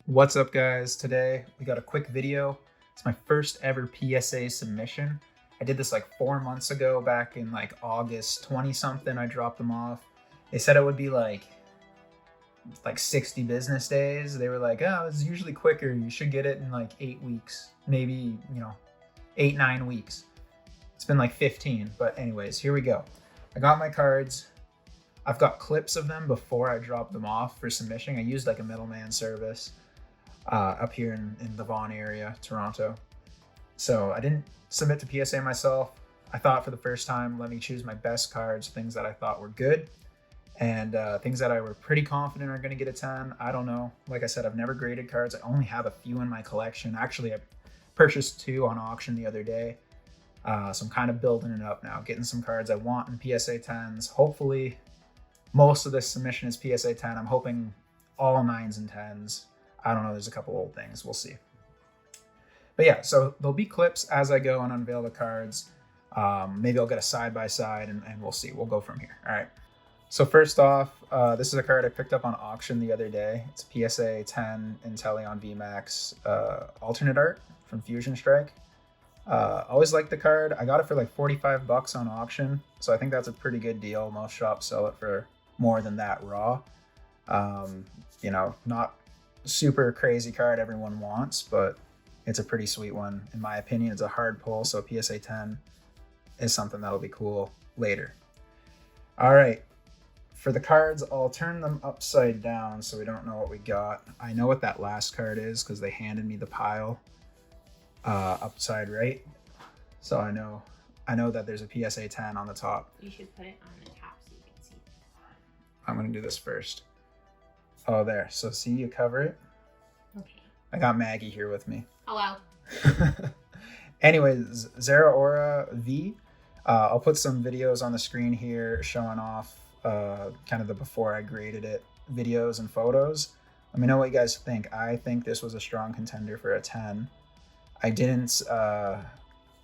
What's up, guys? Today we got a quick video. It's my first ever PSA submission. I did this like 4 months ago, back in like August 20 something. I dropped them off. They said it would be like 60 business days. They were like, oh, it's usually quicker. You should get it in like 8 weeks, maybe, 8, 9 weeks. It's been like 15, but anyways, here we go. I got my cards. I've got clips of them before I dropped them off for submission. I used like a middleman service up here in the Vaughan area, Toronto. So I didn't submit to PSA myself. I thought for the first time, let me choose my best cards, things that I thought were good, and things that I were pretty confident are going to get a 10. I don't know. Like I said, I've never graded cards. I only have a few in my collection. Actually, I purchased 2 on auction the other day. So I'm kind of building it up now, getting some cards I want in PSA 10s. Hopefully, most of this submission is PSA 10. I'm hoping all 9s and 10s. I don't know, there's a couple old things, we'll see. But yeah, so there'll be clips as I go and unveil the cards. Maybe I'll get a side-by-side and we'll see. We'll go from here. All right. So first off, this is a card I picked up on auction the other day. It's a PSA 10 Inteleon VMAX alternate art from Fusion Strike. Always liked the card. I got it for like 45 bucks on auction, so I think that's a pretty good deal. Most shops sell it for more than that raw. Not super crazy card everyone wants, but it's a pretty sweet one. In my opinion, it's a hard pull, so PSA 10 is something that'll be cool later. All right, for the cards, I'll turn them upside down so we don't know what we got. I know what that last card is because they handed me the pile upside right. So I know that there's a PSA 10 on the top. You should put it on the top so you can see. I'm gonna do this first. Oh, there. So see, you cover it. Okay. I got Maggie here with me. Hello. Anyways, Zeraora V. I'll put some videos on the screen here showing off kind of the before I graded it videos and photos. Let me know what you guys think. I think this was a strong contender for a 10. I didn't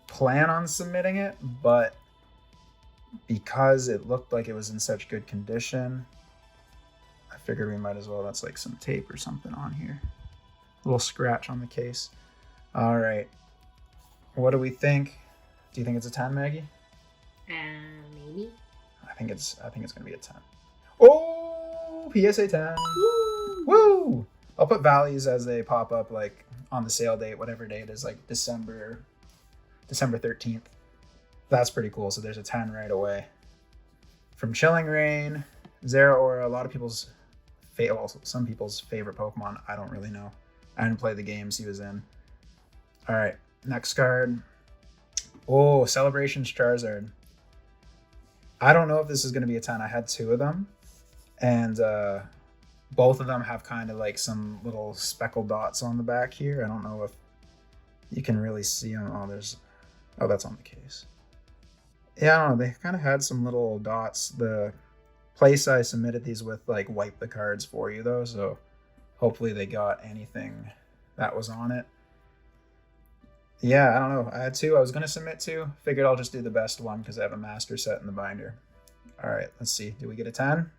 plan on submitting it, but because it looked like it was in such good condition, I figured we might as well. That's like some tape or something on here. A little scratch on the case. All right. What do we think? Do you think it's a 10, Maggie? Maybe. I think it's gonna be a 10. Oh, PSA 10. Woo! Woo! I'll put values as they pop up, like on the sale date, whatever day it is, like December 13th. That's pretty cool. So there's a 10 right away. From Chilling Reign, Zeraora, a lot of people's some people's favorite Pokemon. I don't really know. I didn't play the games he was in. All right, next card. Oh, Celebrations Charizard. I don't know if this is going to be a 10. I had 2 of them, and both of them have kind of like some little speckled dots on the back here. I don't know if you can really see them. Oh, that's on the case. Yeah, I don't know. They kind of had some little dots. The place I submitted these with like wiped the cards for you though, so hopefully they got anything that was on it. Yeah, I don't know. I had 2. I was going to submit 2. Figured I'll just do the best one because I have a master set in the binder. All right, let's see. Do we get a 10?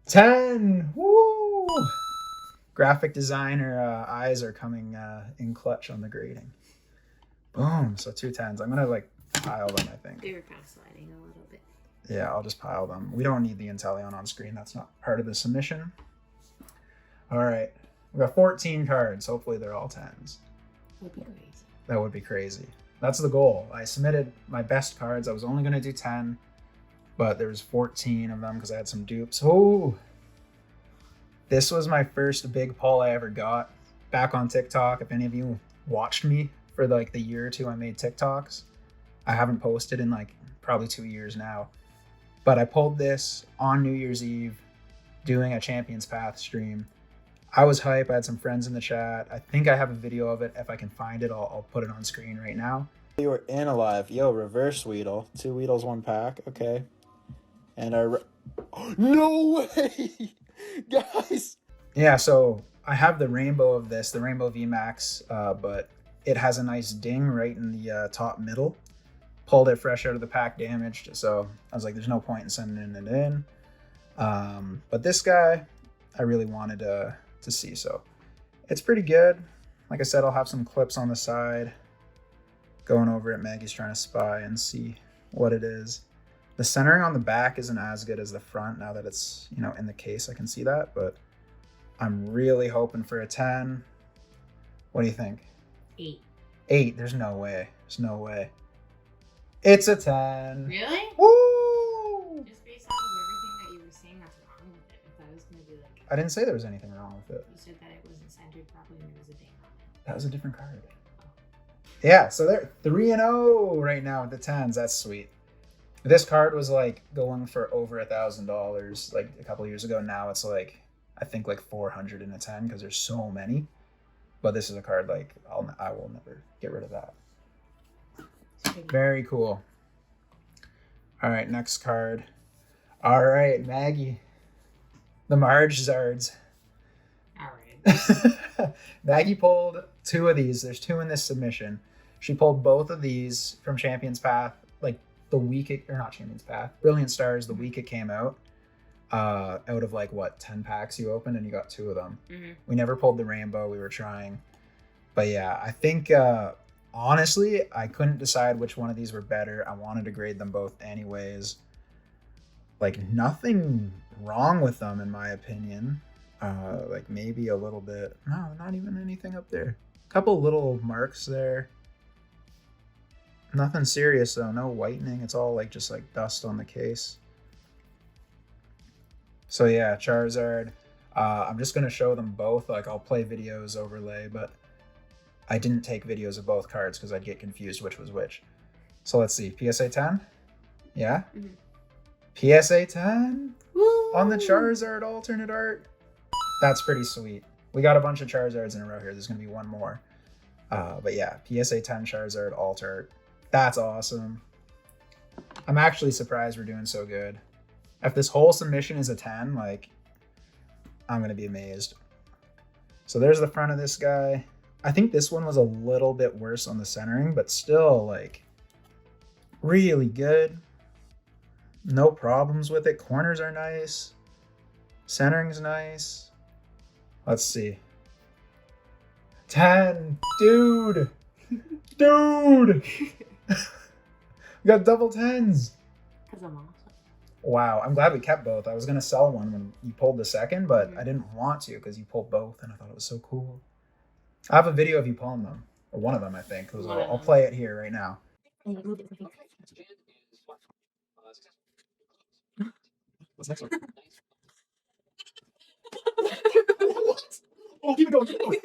10! Woo! Graphic designer eyes are coming in clutch on the grading. Boom. So 2 10s. I'm going to like pile them, I think. They were kind of sliding a little bit. Yeah, I'll just pile them. We don't need the Inteleon on screen. That's not part of the submission. All right. We got 14 cards. Hopefully they're all 10s. Would be crazy. That would be crazy. That's the goal. I submitted my best cards. I was only going to do 10, but there was 14 of them because I had some dupes. Oh, this was my first big pull I ever got back on TikTok. If any of you watched me for like the year or 2 I made TikToks, I haven't posted in like probably 2 years now, but I pulled this on New Year's Eve doing a Champions Path stream. I was hype. I had some friends in the chat. I think I have a video of it. If I can find it, I'll put it on screen right now. You were in alive. Yo, reverse Weedle. 2 Weedles, 1 pack. Okay. And no way! Guys! Yeah, so I have the rainbow of this, the Rainbow VMAX, but it has a nice ding right in the top middle. Pulled it fresh out of the pack damaged, so I was like, there's no point in sending it in. But this guy, I really wanted to see, so It's pretty good. Like I said, I'll have some clips on the side going over it. Maggie's trying to spy and see what it is. The centering on the back isn't as good as the front now that it's, you know, in the case. I can see that, but I'm really hoping for a 10. What do you think? 8. 8. There's no way. There's no way. It's a 10. Really? Woo! Just based off of everything that you were saying, that's wrong with it. If I was going to be like... I didn't say there was anything wrong with it. You said that it wasn't centered properly and there was a ding on it. That was a different card. Yeah, so they're 3-0 right now with the 10s. That's sweet. This card was like going for over $1,000 like a couple years ago. Now it's like, I think like 400 in a 10 because there's so many. But this is a card like I will never get rid of that. Very cool. All right, next card. All right, Maggie. The Charizards. All right. Maggie pulled 2 of these. There's 2 in this submission. She pulled both of these from Champions Path, like the week it, or not Champions Path, Brilliant Stars, the week it came out. Out of like what, 10 packs you opened, and you got 2 of them. Mm-hmm. We never pulled the rainbow. We were trying, but yeah, I think honestly, I couldn't decide which one of these were better. I wanted to grade them both anyways. Like nothing wrong with them in my opinion. Like maybe a little bit. No, not even anything up there. Couple little marks there. Nothing serious though. No whitening. It's all like just like dust on the case. So yeah, Charizard. I'm just gonna show them both. Like I'll play videos overlay, but I didn't take videos of both cards because I'd get confused which was which. So let's see. PSA 10. Yeah. Mm-hmm. PSA 10 Woo! On the Charizard alternate art. That's pretty sweet. We got a bunch of Charizards in a row here. There's gonna be one more. But yeah, PSA 10 Charizard alt art. That's awesome. I'm actually surprised we're doing so good. If this whole submission is a 10, like, I'm going to be amazed. So there's the front of this guy. I think this one was a little bit worse on the centering, but still, like, really good. No problems with it. Corners are nice. Centering's nice. Let's see. 10. Dude. Dude. We got double 10s. Because I'm awesome. Wow, I'm glad we kept both. I was going to sell one when you pulled the second, but I didn't want to because you pulled both, and I thought it was so cool. I have a video of you pulling them, or one of them, I think. I'll play it here right now. What's next one? Oh, keep it going, keep it going.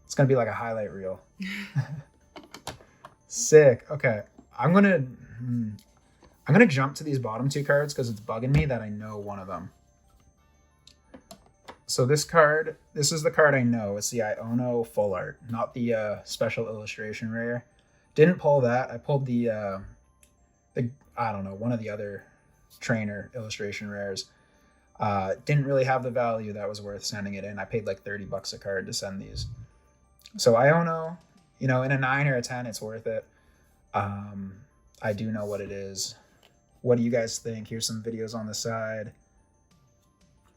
It's going to be like a highlight reel. Sick. Okay, I'm gonna jump to these bottom 2 cards because it's bugging me that I know one of them. So this card, this is the card I know. It's the Iono full art, not the special illustration rare. Didn't pull that. I pulled the I don't know, one of the other trainer illustration rares. Didn't really have the value that was worth sending it in. I paid like $30 a card to send these. So Iono, you know, in a 9 or a 10, it's worth it. I do know what it is. What do you guys think? Here's some videos on the side.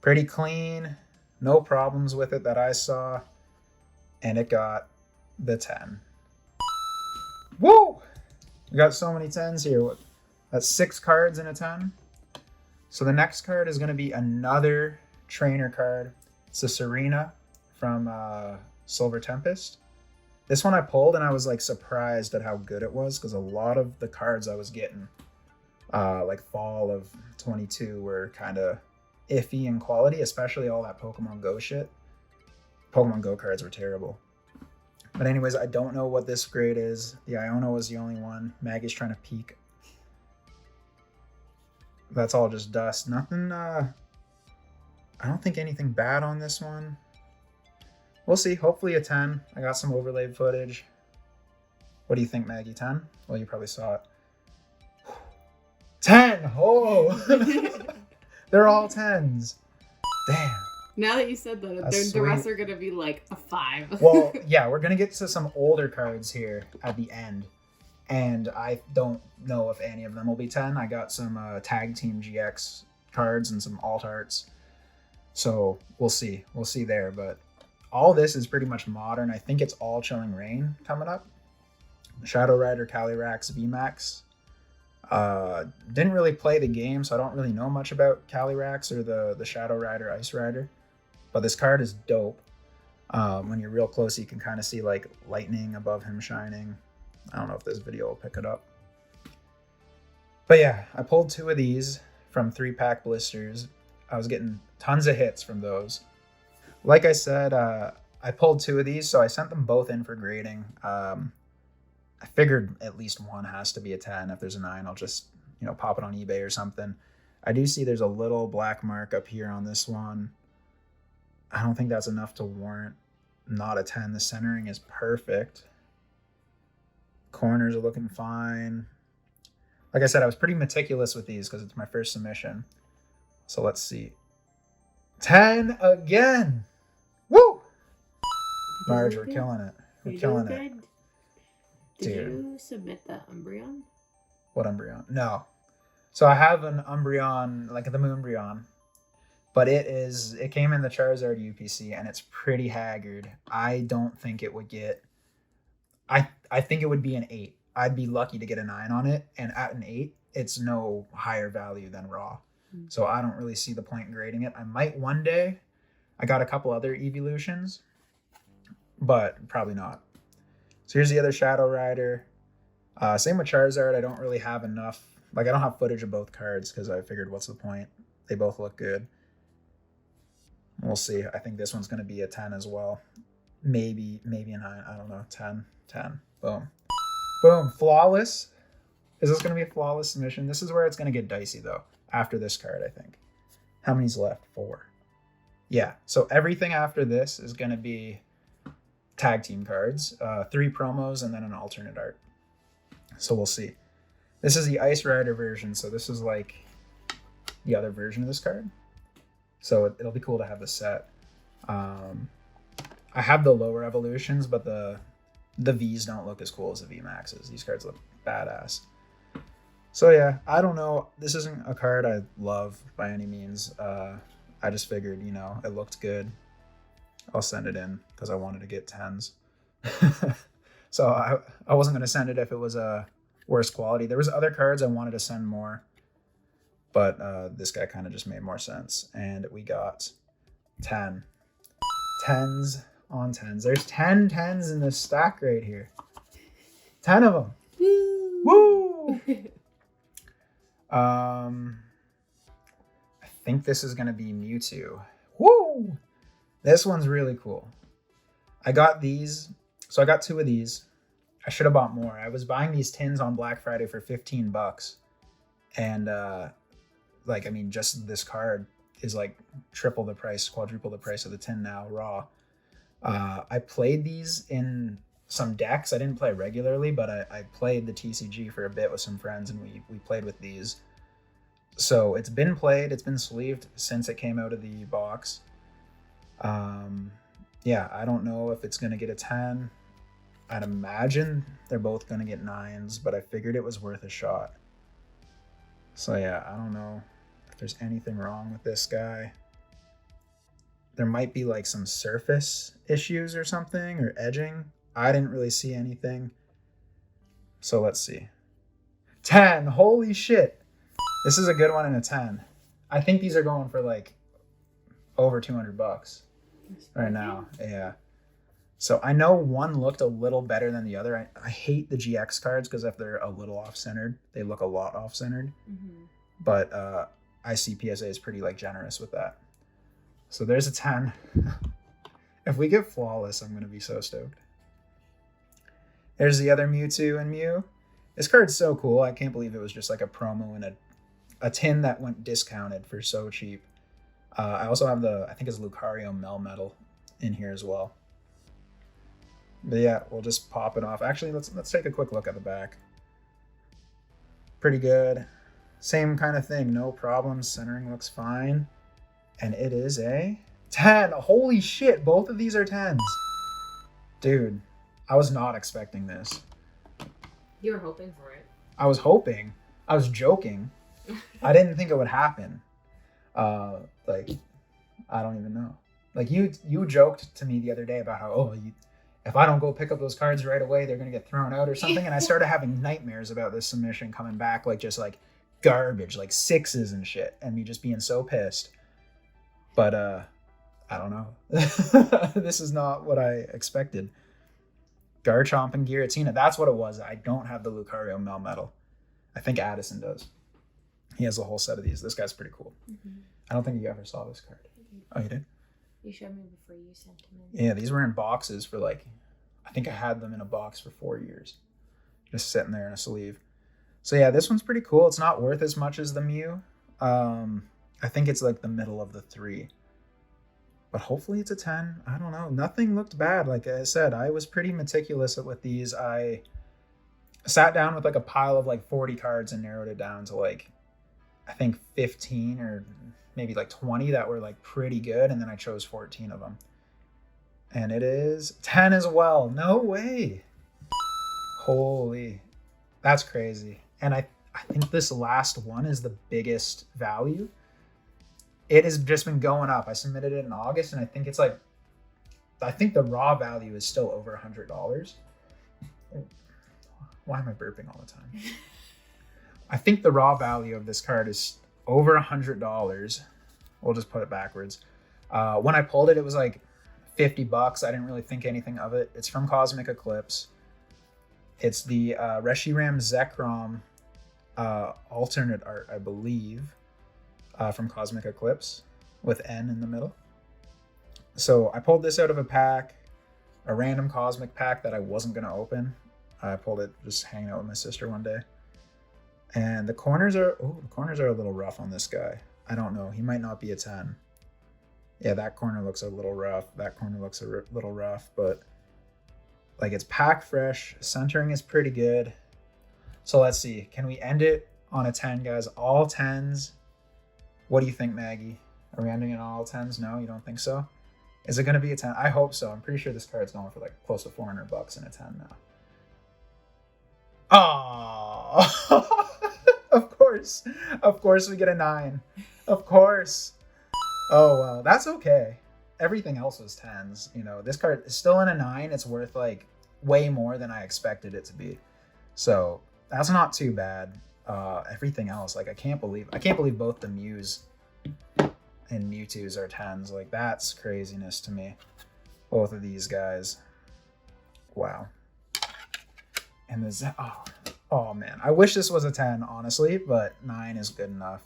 Pretty clean. No problems with it that I saw. And it got the 10. Woo! We got so many 10s here. That's 6 cards in a 10. So the next card is going to be another trainer card. It's a Serena from Silver Tempest. This one I pulled and I was like surprised at how good it was because a lot of the cards I was getting like fall of 22 were kind of iffy in quality, especially all that Pokemon Go shit. Pokemon Go cards were terrible. But anyways, I don't know what this grade is. The Iono was the only one. Maggie's trying to peek. That's all just dust. Nothing, I don't think anything bad on this one. We'll see. Hopefully a 10. I got some overlaid footage. What do you think, Maggie? 10? Well, you probably saw it. 10! Oh! They're all 10s. Damn. Now that you said that, the rest are going to be like a 5. Well, yeah, we're going to get to some older cards here at the end. And I don't know if any of them will be 10. I got some Tag Team GX cards and some alt arts. So we'll see. We'll see there. But all this is pretty much modern. I think it's all Chilling Reign coming up. Shadow Rider, Calyrax, VMAX. Didn't really play the game, so I don't really know much about Calyrax or the Shadow Rider, Ice Rider. But this card is dope. When you're real close, you can kind of see like lightning above him shining. I don't know if this video will pick it up. But yeah, I pulled 2 of these from 3-pack blisters. I was getting tons of hits from those. Like I said, I pulled 2 of these, so I sent them both in for grading. I figured at least one has to be a 10. If there's a 9, I'll just, pop it on eBay or something. I do see there's a little black mark up here on this one. I don't think that's enough to warrant not a 10. The centering is perfect. Corners are looking fine. Like I said, I was pretty meticulous with these because it's my first submission. So let's see. 10 again. Woo! Marge, we're killing it. We're killing it. Did you submit the Umbreon? What Umbreon? No. So I have an Umbreon, like the Moonbreon, but it came in the Charizard UPC and it's pretty haggard. I don't think it would get, I think it would be an 8. I'd be lucky to get a 9 on it, and at an 8, it's no higher value than raw. So I don't really see the point in grading it. I might one day. I got a couple other evolutions, but probably not. So here's the other Shadow Rider. Same with Charizard. I don't really have enough. Like, I don't have footage of both cards because I figured, what's the point? They both look good. We'll see. I think this one's going to be a 10 as well. Maybe a 9. I don't know. 10. Boom. Boom. Flawless. Is this going to be a flawless submission? This is where it's going to get dicey, though, after this card, I think. How many's left? 4. Yeah. So everything after this is going to be tag team cards, 3 promos, and then an alternate art. So we'll see. This is the Ice Rider version, so this is like the other version of this card. So it'll be cool to have the set. I have the lower evolutions, but the Vs don't look as cool as the VMAXs. These cards look badass. So yeah, I don't know. This isn't a card I love by any means. I just figured, it looked good. I'll send it in because I wanted to get 10s. So I wasn't going to send it if it was a worse quality. There was other cards I wanted to send more, but this guy kind of just made more sense. And we got 10. 10s on 10s. There's 10 10s in this stack right here. 10 of them. Woo! I think this is going to be Mewtwo. Woo! This one's really cool. I got these. So I got 2 of these. I should have bought more. I was buying these tins on Black Friday for $15. And just this card is like triple the price, quadruple the price of the tin now, raw. I played these in some decks. I didn't play regularly, but I played the TCG for a bit with some friends, and we played with these. So it's been played, it's been sleeved since it came out of the box. Yeah, I don't know if it's going to get a 10. I'd imagine they're both going to get 9s, but I figured it was worth a shot. So yeah, I don't know if there's anything wrong with this guy. There might be like some surface issues or something, or edging. I didn't really see anything. So let's see. 10! Holy shit! This is a good one in a 10. I think these are going for like over $200 right now. Yeah. So I know one looked a little better than the other. I hate the GX cards because if they're a little off-centered, they look a lot off-centered. Mm-hmm. But I see PSA is pretty generous with that. So there's a 10. If we get flawless, I'm going to be so stoked. There's the other Mewtwo and Mew. This card's so cool. I can't believe it was just like a promo and a tin that went discounted for so cheap. I also have I think it's Lucario Melmetal in here as well. But yeah, we'll just pop it off. Actually, let's take a quick look at the back. Pretty good. Same kind of thing, no problems. Centering looks fine. And it is a 10. Holy shit, both of these are 10s. Dude, I was not expecting this. You were hoping for it. I was hoping. I was joking. I didn't think it would happen. I I don't even know. Like you joked to me the other day about how, if I don't go pick up those cards right away, they're gonna get thrown out or something. And I started having nightmares about this submission coming back, like just like garbage, like sixes and shit, and me just being so pissed. But I don't know. This is not what I expected. Garchomp and Giratina, that's what it was. I don't have the Lucario Melmetal. I think Addison does. He has a whole set of these. This guy's pretty cool. I don't think you ever saw this card. Oh, you did? You showed me before you sent him in. Yeah, these were in boxes for like, I think I had them in a box for 4 years. Just sitting there in a sleeve. So yeah, this one's pretty cool. It's not worth as much as the Mew. I think it's like the middle of the three. But hopefully it's a 10. I don't know. Nothing looked bad. Like I said, I was pretty meticulous with these. I sat down with like a pile of like 40 cards and narrowed it down to like, I think 15 or maybe like 20 that were like pretty good. And then I chose 14 of them. And it is 10 as well. No way. Holy. That's crazy. And I think this last one is the biggest value. It has just been going up. I submitted it in August, and I think it's like, I think the raw value is still over $100. Why am I burping all the time? I think the raw value of this card is over $100. We'll just put it backwards. When I pulled it, it was like $50. I didn't really think anything of it. It's from Cosmic Eclipse. It's the Reshiram Zekrom alternate art, I believe. From Cosmic Eclipse with N in the middle. So I pulled this out of a pack, a random Cosmic pack that I wasn't going to open. I pulled it just hanging out with my sister one day. And the corners are a little rough on this guy. I don't know. He might not be a 10. Yeah, that corner looks a little rough. That corner looks a little rough, but like it's pack fresh. Centering is pretty good. So let's see. Can we end it on a 10, guys? All 10s. What do you think, Maggie? Are we ending it on all 10s? No, you don't think so? Is it going to be a 10? I hope so. I'm pretty sure this card's going for like close to $400 in a 10 now. Oh, of course we get a 9. Of course. Oh, well, that's okay. Everything else was 10s. You know, this card is still in a 9. It's worth like way more than I expected it to be. So that's not too bad. Everything else, like I can't believe both the Mews and Mewtwo's are 10s. Like that's craziness to me. Both of these guys. Wow. And there's oh man, I wish this was a 10, honestly, but 9 is good enough.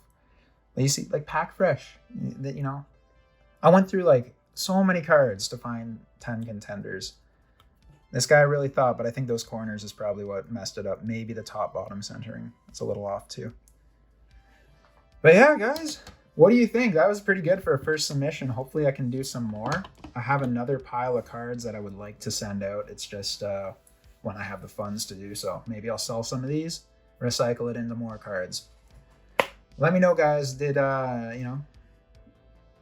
But you see, like pack fresh, you know, I went through like so many cards to find 10 contenders. This guy really thought, but I think those corners is probably what messed it up. Maybe the top bottom centering. It's a little off too. But yeah, guys, what do you think? That was pretty good for a first submission. Hopefully I can do some more. I have another pile of cards that I would like to send out. It's just when I have the funds to do so. Maybe I'll sell some of these, recycle it into more cards. Let me know, guys. Did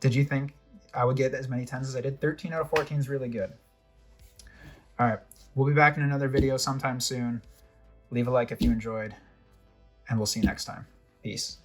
you think I would get as many 10s as I did? 13 out of 14 is really good. All right, we'll be back in another video sometime soon. Leave a like if you enjoyed, and we'll see you next time. Peace.